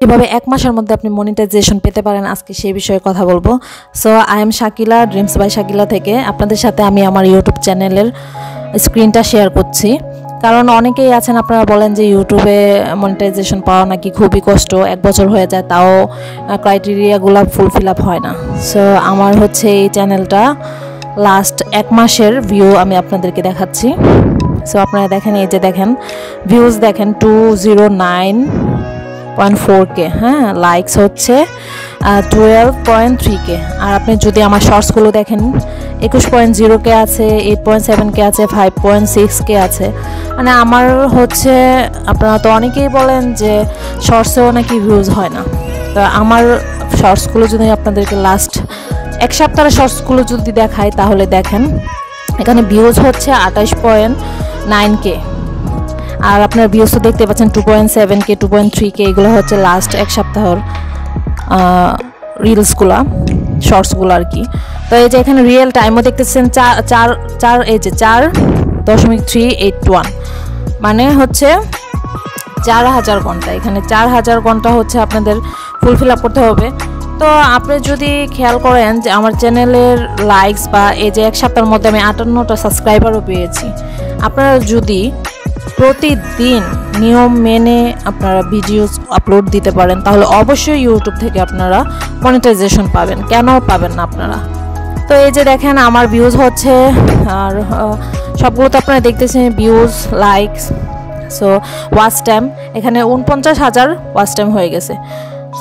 কিভাবে এক মাসের মধ্যে আপনি মনিটাইজেশন পেতে পারেন আজকে সেই বিষয়ে কথা বলবো। So I am Shakila, dreams by Shakila থেকে আপনাদের সাথে আমি আমার ইউটিউব চ্যানেলের স্ক্রিনটা শেয়ার করছি। কারণ অনেকেই আছেন আপনারা বলেন যে ইউটিউবে মনিটাইজেশন পাওয়া নাকি খুবই কষ্ট, 1 বছর হয়ে যায় তাও ক্রাইটেরিয়াগুলো ফুলফিল আপ হয় না। সো আমার হচ্ছে এই চ্যানেলটা লাস্ট 1 মাসের ভিউ আমি আপনাদেরকে দেখাচ্ছি। সো আপনারা দেখেন, এই যে দেখেন ভিউজ দেখেন 209.4K, হ্যাঁ, লাইকস হচ্ছে 12.3K। আর আপনি যদি আমার শর্টসগুলো দেখেন 21.0K আছে, 8.7K আছে, 5.6K আছে। মানে আমার হচ্ছে, আপনারা তো অনেকেই বলেন যে শর্টসেও নাকি ভিউজ হয় না। তো আমার শর্টসগুলো যদি আপনাদেরকে লাস্ট 1 সপ্তাহের শর্টসগুলো যদি দেখায় তাহলে দেখেন এখানে ভিউজ হচ্ছে 28.9K। আর আপনার ভিউজ তো দেখতে পাচ্ছেন 2.7K, 2.3K, এগুলো হচ্ছে লাস্ট 1 সপ্তাহের রিলসগুলা, শর্টসগুলো আর কি। তো এই যে এখানে রিয়েল টাইমও দেখতেছেন 4.381, মানে হচ্ছে 4000 ঘন্টা। এখানে 4000 ঘন্টা হচ্ছে আপনাদের ফুলফিল আপ করতে হবে। তো আপনি যদি খেয়াল করেন যে আমার চ্যানেলের লাইকস বা এই যে 1 সপ্তাহের মধ্যে আমি 58টা সাবস্ক্রাইবারও পেয়েছি। আপনারা যদি প্রতিদিন নিয়ম মেনে আপনারা ভিডিও আপলোড দিতে পারেন তাহলে অবশ্যই ইউটিউব থেকে আপনারা মনিটাইজেশন পাবেন। কেন পাবেন না আপনারা? তো এই যে দেখেন আমার ভিউজ হচ্ছে, আর সবগুলো তো আপনারা দেখতেছেন views, likes. So watch time এখানে 49,000 ওয়াচ টাইম হয়ে গেছে।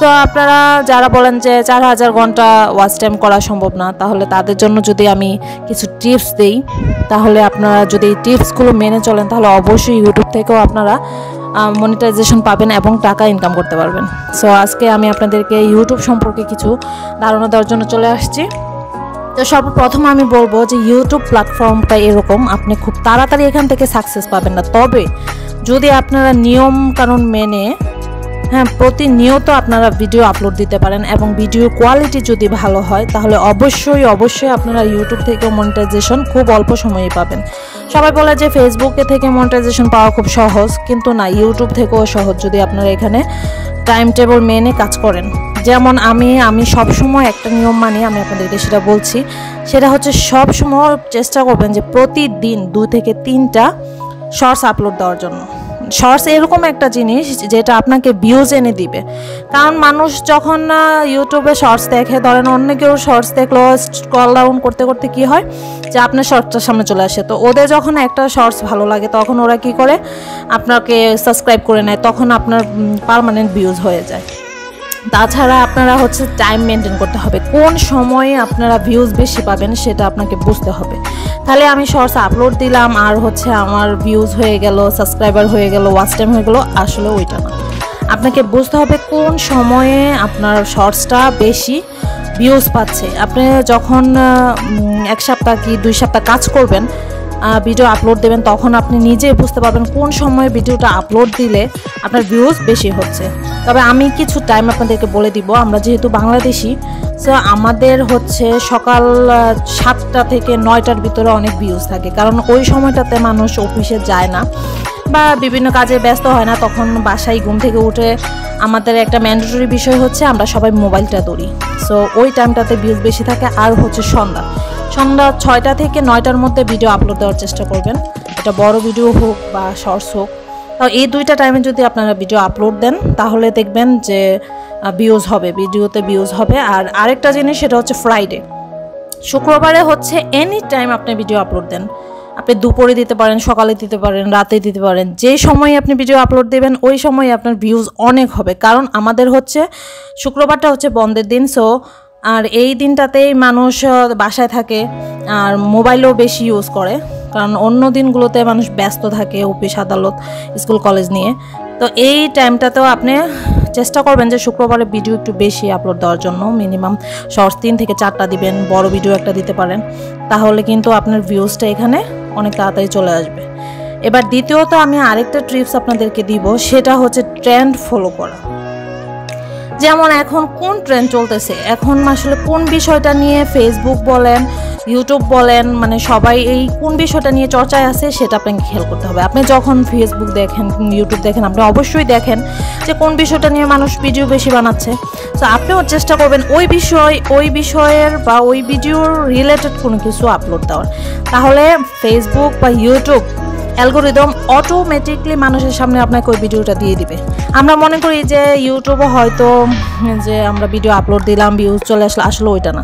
তো আপনারা যারা বলেন যে 4000 ঘন্টা ওয়াচ টাইম করা সম্ভব না, তাহলে তাদের জন্য যদি আমি কিছু টিপস দেই, তাহলে আপনারা যদি এই টিপসগুলো মেনে চলেন তাহলে অবশ্যই ইউটিউব থেকেও আপনারা মনিটাইজেশন পাবেন এবং টাকা ইনকাম করতে পারবেন। সো আজকে আমি আপনাদেরকে ইউটিউব সম্পর্কে কিছু ধারণা দেওয়ার জন্য চলে আসছি। তো সর্বপ্রথম আমি বলবো যে ইউটিউব প্ল্যাটফর্মটা এরকম, আপনি খুব তাড়াতাড়ি এখান থেকে সাকসেস পাবেন না। তবে যদি আপনারা নিয়ম কানুন মেনে, হ্যাঁ, প্রতিনিয়ত আপনারা ভিডিও আপলোড দিতে পারেন এবং ভিডিও কোয়ালিটি যদি ভালো হয় তাহলে অবশ্যই আপনারা ইউটিউব থেকে মনিটাইজেশন খুব অল্প সময়ে পাবেন। সবাই বলে যে ফেসবুকে থেকে মনিটাইজেশন পাওয়া খুব সহজ, কিন্তু না, ইউটিউব থেকেও সহজ যদি আপনারা এখানে টাইম টেবল মেনে কাজ করেন। যেমন আমি সবসময় একটা নিয়ম মানি, আমি আপনাদেরকে সেটা বলছি। সেটা হচ্ছে সবসময় চেষ্টা করবেন যে প্রতিদিন 2 থেকে 3টা শর্টস আপলোড দেওয়ার জন্য। শর্টস এরকম একটা জিনিস যেটা আপনাকে ভিউজ এনে দিবে। কারণ মানুষ যখন ইউটিউবে শর্টস দেখে, ধরেন অন্য কেউ শর্টস দেখলো, স্ক্রল ডাউন করতে করতে কি হয় যে আপনার শর্টসটার সামনে চলে আসে। তো ওদের যখন একটা শর্টস ভালো লাগে তখন ওরা কি করে, আপনাকে সাবস্ক্রাইব করে নেয়, তখন আপনার পার্মানেন্ট ভিউজ হয়ে যায়। তাছাড়া আপনারা হচ্ছে টাইম মেনটেন করতে হবে, কোন সময়ে আপনারা ভিউজ বেশি পাবেন সেটা আপনাকে বুঝতে হবে। তাহলে আমি শর্টস আপলোড দিলাম আর হচ্ছে আমার ভিউজ হয়ে গেল, সাবস্ক্রাইবার হয়ে গেল, ওয়াচ টাইম হয়ে গেল, আসলে ওইটা না। আপনাকে বুঝতে হবে কোন সময়ে আপনার শর্টসটা বেশি ভিউজ পাচ্ছে। আপনি যখন 1 সপ্তাহ কি 2 সপ্তাহ কাজ করবেন, ভিডিও আপলোড দেবেন, তখন আপনি নিজেই বুঝতে পারবেন কোন সময়ে ভিডিওটা আপলোড দিলে আপনার ভিউজ বেশি হচ্ছে। তবে আমি কিছু টাইম আপনাদেরকে বলে দিব। আমরা যেহেতু বাংলাদেশি, সো আমাদের হচ্ছে সকাল 7টা থেকে 9টার ভিতরে অনেক ভিউজ থাকে, কারণ ওই সময়টাতে মানুষ অফিসে যায় না বা বিভিন্ন কাজে ব্যস্ত হয় না, তখন বাসায় ঘুম থেকে উঠে আমাদের একটা ম্যান্ডেটরি বিষয় হচ্ছে আমরা সবাই মোবাইলটা ধরি। সো ওই টাইমটাতে ভিউজ বেশি থাকে। আর হচ্ছে সন্ধ্যা 6টা থেকে 9টার মধ্যে ভিডিও আপলোড দেওয়ার চেষ্টা করবেন, এটা বড় ভিডিও হোক বা শর্টস হোক। তো এই 2টা টাইমে যদি আপনারা ভিডিও আপলোড দেন তাহলে দেখবেন যে ভিউজ হবে, ভিডিওতে ভিউজ হবে। আর আরেকটা জিনিস, সেটা হচ্ছে ফ্রাইডে, শুক্রবারে হচ্ছে এনি টাইম আপনি ভিডিও আপলোড দেন। আপনি দুপুরে দিতে পারেন, সকালে দিতে পারেন, রাতে দিতে পারেন, যে সময় আপনি ভিডিও আপলোড দেবেন ওই সময় আপনার ভিউজ অনেক হবে। কারণ আমাদের হচ্ছে শুক্রবারটা হচ্ছে বন্ধের দিন। সো আর এই দিনটাতেই মানুষ বাসায় থাকে আর মোবাইলও বেশি ইউজ করে, কারণ অন্য দিনগুলোতে মানুষ ব্যস্ত থাকে অফিস আদালত স্কুল কলেজ নিয়ে। তো এই টাইমটাতেও আপনি চেষ্টা করবেন যে শুক্রবারে ভিডিও একটু বেশি আপলোড দেওয়ার জন্য। মিনিমাম শর্টস 3 থেকে 4টা দিবেন, বড় ভিডিও একটা দিতে পারেন, তাহলে কিন্তু আপনার ভিউজটা এখানে অনেক তাড়াতাড়ি চলে আসবে। এবার দ্বিতীয়ত আমি আরেকটা টিপস আপনাদেরকে দিব, সেটা হচ্ছে ট্রেন্ড ফলো করা। যেমন এখন কোন ট্রেন্ড চলতেছে, এখন আসলে কোন বিষয়টা নিয়ে ফেসবুক বলেন, ইউটিউব বলেন, মানে সবাই এই কোন বিষয়টা নিয়ে চর্চায় আছে সেটা আপনাকে খেয়াল করতে হবে। আপনি যখন ফেসবুক দেখেন, ইউটিউব দেখেন, আপনি অবশ্যই দেখেন যে কোন বিষয়টা নিয়ে মানুষ ভিডিও বেশি বানাচ্ছে। তো আপনিও চেষ্টা করবেন ওই বিষয়ের বা ওই ভিডিওর রিলেটেড কোনো কিছু আপলোড দেওয়ার। তাহলে ফেসবুক বা ইউটিউব অ্যালগোরিদম অটোমেটিকলি মানুষের সামনে আপনাকে ওই ভিডিওটা দিয়ে দিবে। আমরা মনে করি যে ইউটিউবে হয়তো যে আমরা ভিডিও আপলোড দিলাম, ভিউজ চলে আসলে, আসলে ওইটা না।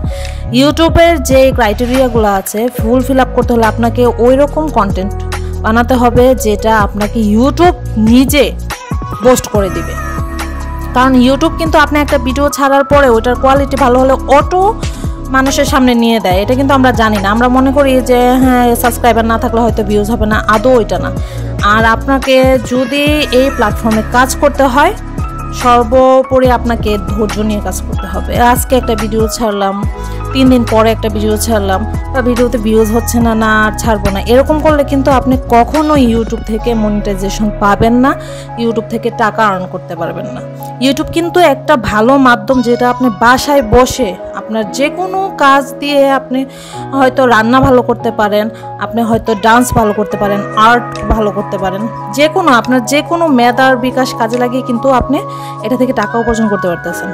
ইউটিউবের যে ক্রাইটেরিয়াগুলো আছে ফুলফিল আপ করতে হলে আপনাকে ওই রকম কন্টেন্ট বানাতে হবে যেটা আপনাকে ইউটিউব নিজে পোস্ট করে দিবে। কারণ ইউটিউব কিন্তু আপনি একটা ভিডিও ছাড়ার পরে ওইটার কোয়ালিটি ভালো হলে অটো মানুষের সামনে নিয়ে দেয়। এটা কিন্তু আমরা জানি না, আমরা মনে করি যে হ্যাঁ সাবস্ক্রাইবার না থাকলে হয়তো ভিউজ হবে না, আদৌ ওইটা না। আর আপনাকে যদি এই প্ল্যাটফর্মে কাজ করতে হয়, সর্বোপরি আপনাকে ধৈর্য নিয়ে কাজ করতে হবে। আজকে একটা ভিডিও ছাড়লাম, 3 দিন পরে একটা ভিডিও ছাড়লাম, বা ভিডিওতে ভিউজ হচ্ছে না, না আর ছাড়বো না, এরকম করলে কিন্তু আপনি কখনোই ইউটিউব থেকে মনিটাইজেশন পাবেন না, ইউটিউব থেকে টাকা আর্ন করতে পারবেন না। ইউটিউব কিন্তু একটা ভালো মাধ্যম, যেটা আপনি বাসায় বসে আপনার যে কোনো কাজ দিয়ে, আপনি হয়তো রান্না ভালো করতে পারেন, আপনি হয়তো ডান্স ভালো করতে পারেন, আর্ট ভালো করতে পারেন, যে কোনো আপনার যে কোনো মেধার বিকাশ কাজে লাগিয়ে কিন্তু আপনি এটা থেকে টাকা উপার্জন করতে পারতেছেন।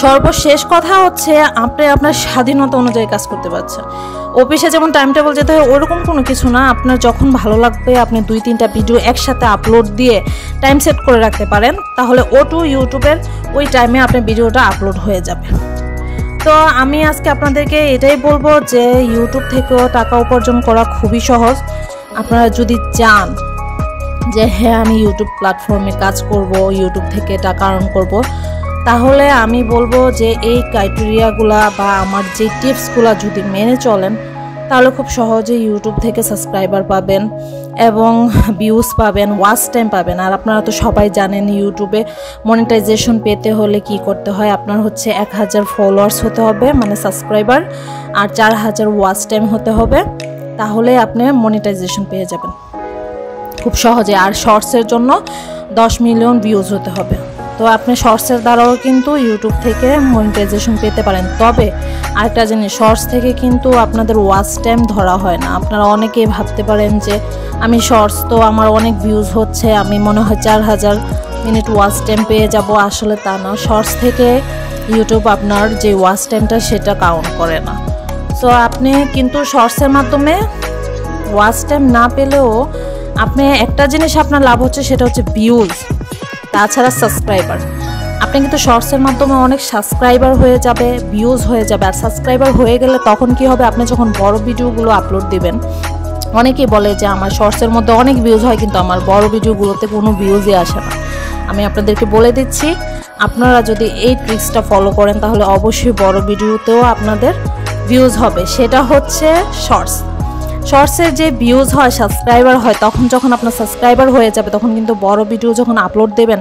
সর্বশেষ কথা হচ্ছে আপনি আপনার স্বাধীনতা অনুযায়ী কাজ করতে পারছেন। অফিসে যেমন টাইম টেবল যেতে হয় ওরকম কোনো কিছু না, আপনার যখন ভালো লাগবে আপনি 2-3টা ভিডিও একসাথে আপলোড দিয়ে টাইম সেট করে রাখতে পারেন, তাহলে ইউটিউবের ওই টাইমে আপনার ভিডিওটা আপলোড হয়ে যাবে। তো আমি আজকে আপনাদেরকে এটাই বলবো যে ইউটিউব থেকেও টাকা উপার্জন করা খুবই সহজ। আপনারা যদি চান যে হ্যাঁ আমি ইউটিউব প্ল্যাটফর্মে কাজ করব, ইউটিউব থেকে টাকা আর্ন করব, তাহলে আমি বলবো যে এই ক্রাইটেরিয়াগুলা বা আমার যে টিপসগুলো যদি মেনে চলেন, তাহলে খুব সহজে ইউটিউব থেকে সাবস্ক্রাইবার পাবেন এবং ভিউজ পাবেন, ওয়াচ টাইম পাবেন। আর আপনারা তো সবাই জানেন ইউটিউবে মনিটাইজেশন পেতে হলে কি করতে হয়, আপনার হচ্ছে 1000 ফলোয়ার্স হতে হবে, মানে সাবস্ক্রাইবার, আর 4000 ওয়াচ টাইম হতে হবে, তাহলে আপনি মনিটাইজেশন পেয়ে যাবেন খুব সহজে। আর শর্টসের জন্য 10 মিলিয়ন ভিউজ হতে হবে। তো আপনি শর্টসের দ্বারাও কিন্তু ইউটিউব থেকে মনিটাইজেশন পেতে পারেন। তবে আরেকটা জিনিস, শর্টস থেকে কিন্তু আপনাদের ওয়াচ টাইম ধরা হয় না। আপনারা অনেকেই ভাবতে পারেন যে আমি শর্টস তো আমার অনেক ভিউজ হচ্ছে, আমি মনে হয় 4000 মিনিট ওয়াচ টাইম পেয়ে যাব, আসলে তা না। শর্টস থেকে ইউটিউব আপনার যে ওয়াচ টাইমটা সেটা কাউন্ট করে না। সো আপনি কিন্তু শর্টসের মাধ্যমে ওয়াচ টাইম না পেলেও আপনি একটা জিনিস আপনার লাভ হচ্ছে, সেটা হচ্ছে ভিউজ, তাছাড়া সাবস্ক্রাইবার। আপনি কিন্তু শর্টসের মাধ্যমে অনেক সাবস্ক্রাইবার হয়ে যাবে, ভিউজ হয়ে যাবে। আর সাবস্ক্রাইবার হয়ে গেলে তখন কি হবে, আপনি যখন বড় ভিডিওগুলো আপলোড দিবেন, অনেকেই বলে যে আমার শর্টসের মধ্যে অনেক ভিউজ হয় কিন্তু আমার বড় ভিডিওগুলোতে কোনো ভিউজই আসে না। আমি আপনাদেরকে বলে দিচ্ছি, আপনারা যদি এই ট্রিক্সটা ফলো করেন তাহলে অবশ্যই বড় ভিডিওতেও আপনাদের ভিউজ হবে। সেটা হচ্ছে শর্টসের যে ভিউজ হয়, সাবস্ক্রাইবার হয়, তখন যখন আপনার সাবস্ক্রাইবার হয়ে যাবে তখন কিন্তু বড় ভিডিও যখন আপলোড দেবেন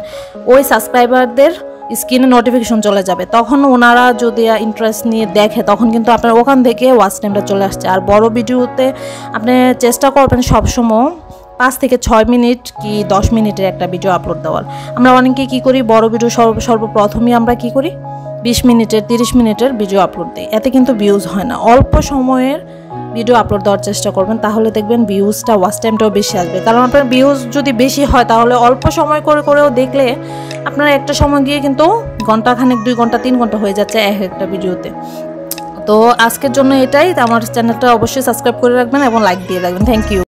ওই সাবস্ক্রাইবারদের স্ক্রিনে নোটিফিকেশন চলে যাবে, তখন ওনারা যদি ইন্টারেস্ট নিয়ে দেখে তখন কিন্তু আপনার ওখান থেকে ওয়াচ টাইমটা চলে আসছে। আর বড় ভিডিওতে আপনি চেষ্টা করবেন সবসময় 5 থেকে 6 মিনিট কি 10 মিনিটের একটা ভিডিও আপলোড দেওয়ার। আমরা অনেকে কি করি, বড় ভিডিও সর্বপ্রথমই আমরা কি করি 20 মিনিটের 30 মিনিটের ভিডিও আপলোড দিই, এতে কিন্তু ভিউজ হয় না। অল্প সময়ের ভিডিও আপলোড দেওয়ার চেষ্টা করবেন, তাহলে দেখবেন ভিউজটা, ওয়াচ টাইমটাও বেশি আসবে। কারণ আপনার ভিউজ যদি বেশি হয় তাহলে অল্প সময় করেও দেখলে আপনার একটা সময় গিয়ে কিন্তু ঘন্টাখানেক, 2 ঘন্টা 3 ঘন্টা হয়ে যাচ্ছে একটা ভিডিওতে। তো আজকের জন্য এটাই। আমার চ্যানেলটা অবশ্যই সাবস্ক্রাইব করে রাখবেন এবং লাইক দিয়ে রাখবেন। Thank you.